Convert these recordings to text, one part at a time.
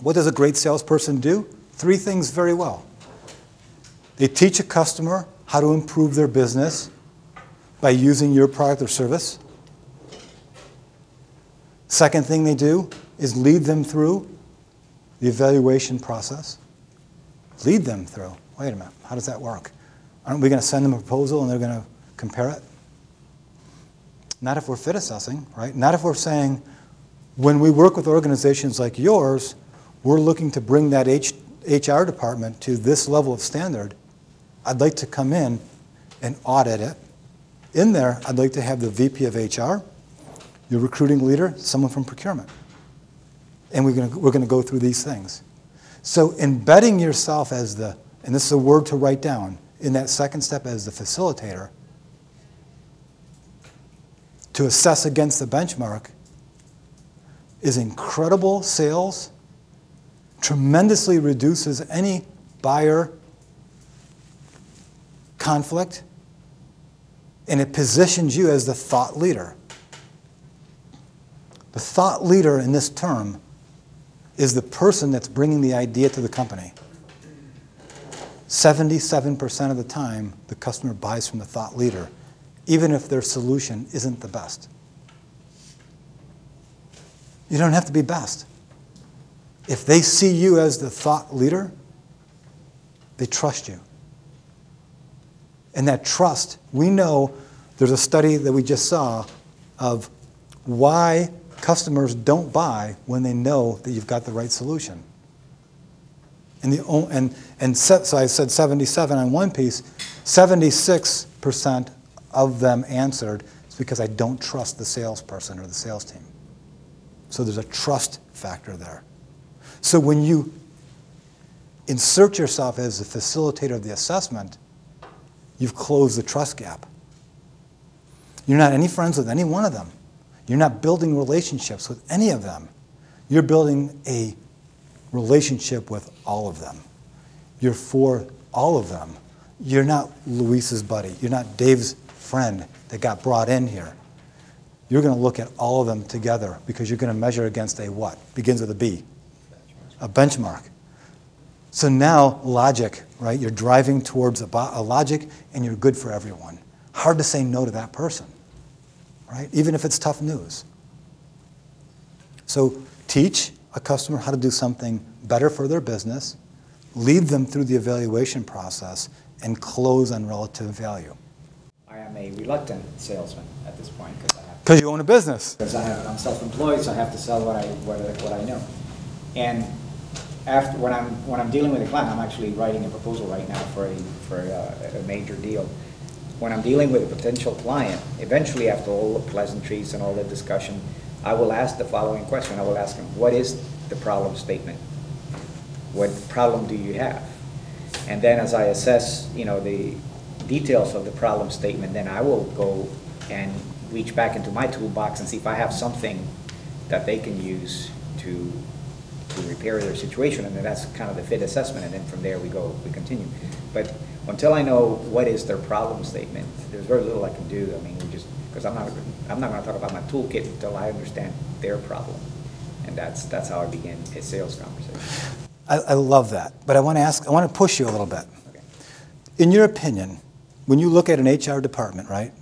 What does a great salesperson do? 3 things very well. They teach a customer how to improve their business by using your product or service. Second thing they do is lead them through the evaluation process. Lead them through. Wait a minute, how does that work? Aren't we going to send them a proposal and they're going to compare it? Not if we're fit assessing, right? Not if we're saying, when we work with organizations like yours, we're looking to bring that HR department to this level of standard. I'd like to come in and audit it. In there, I'd like to have the VP of HR, your recruiting leader, someone from procurement. And we're going to go through these things. So embedding yourself as the, and this is a word to write down, in that second step as the facilitator, to assess against the benchmark, is incredible sales, tremendously reduces any buyer conflict, and it positions you as the thought leader. The thought leader in this term is the person that's bringing the idea to the company. 77% of the time, the customer buys from the thought leader, even if their solution isn't the best. You don't have to be best. If they see you as the thought leader, they trust you. And that trust, we know there's a study that we just saw of why customers don't buy when they know that you've got the right solution. So I said 77 on one piece, 76% of them answered, it's because I don't trust the salesperson or the sales team. So there's a trust factor there. So when you insert yourself as the facilitator of the assessment, you've closed the trust gap. You're not any friends with any one of them. You're not building relationships with any of them. You're building a relationship with all of them. You're for all of them. You're not Luis's buddy. You're not Dave's friend that got brought in here. You're going to look at all of them together because you're going to measure against a what? Begins with a B. A benchmark. So now logic, right? You're driving towards a logic and you're good for everyone. Hard to say no to that person, right? Even if it's tough news. So teach a customer how to do something better for their business, lead them through the evaluation process, and close on relative value. I am a reluctant salesman at this point because you own a business. Because I'm self-employed, so I have to sell what I know. And after when I'm dealing with a client, I'm actually writing a proposal right now for a major deal. When I'm dealing with a potential client, eventually after all the pleasantries and all the discussion, I will ask the following question. I will ask them, what is the problem statement? What problem do you have? And then as I assess, the details of the problem statement, then I will go and reach back into my toolbox and see if I have something that they can use to repair their situation, and then that's kind of the fit assessment, and then from there we continue. But until I know what is their problem statement, there's very little I can do. I mean, because I'm not going to talk about my toolkit until I understand their problem, and that's how I begin a sales conversation. I love that, but I want to push you a little bit. Okay. In your opinion, when you look at an HR department, right?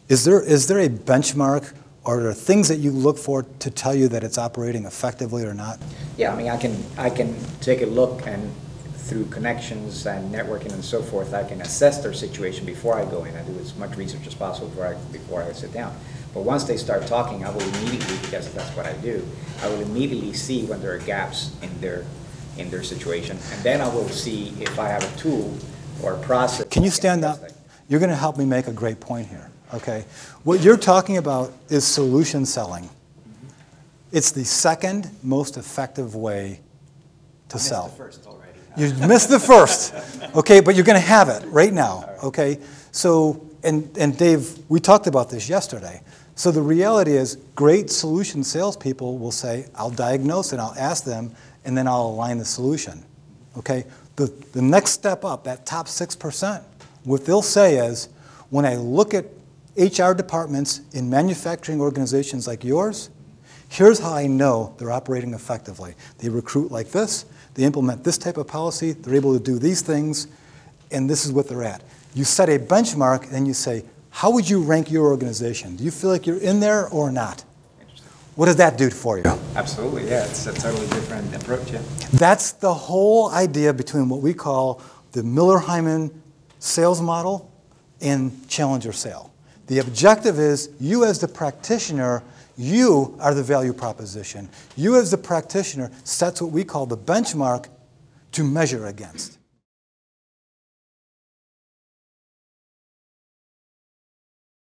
Is there a benchmark, or are there things that you look for to tell you that it's operating effectively or not? Yeah, I mean, I can take a look, and through connections and networking and so forth, I can assess their situation before I go in. I do as much research as possible before I sit down. But once they start talking, I will immediately, because that's what I do, I will immediately see when there are gaps in their situation, and then I will see if I have a tool or a process. Can you stand up? You're going to help me make a great point here. Okay, what you're talking about is solution selling. It's the second most effective way to sell. The first already. You missed the first, okay, but you're going to have it right now, okay? So, and Dave, we talked about this yesterday. So the reality is, great solution salespeople will say, I'll diagnose it, I'll ask them, and then I'll align the solution, okay? The next step up, that top 6%, what they'll say is, when I look at HR departments in manufacturing organizations like yours, Here's how I know they're operating effectively. They recruit like this, they implement this type of policy, they're able to do these things, and this is what they're at. You set a benchmark, and you say, how would you rank your organization? Do you feel like you're in there or not? What does that do for you? Absolutely, yeah. It's a totally different approach, yeah. That's the whole idea between what we call the Miller-Heiman sales model and challenger sale. The objective is you as the practitioner, you are the value proposition. You as the practitioner sets what we call the benchmark to measure against.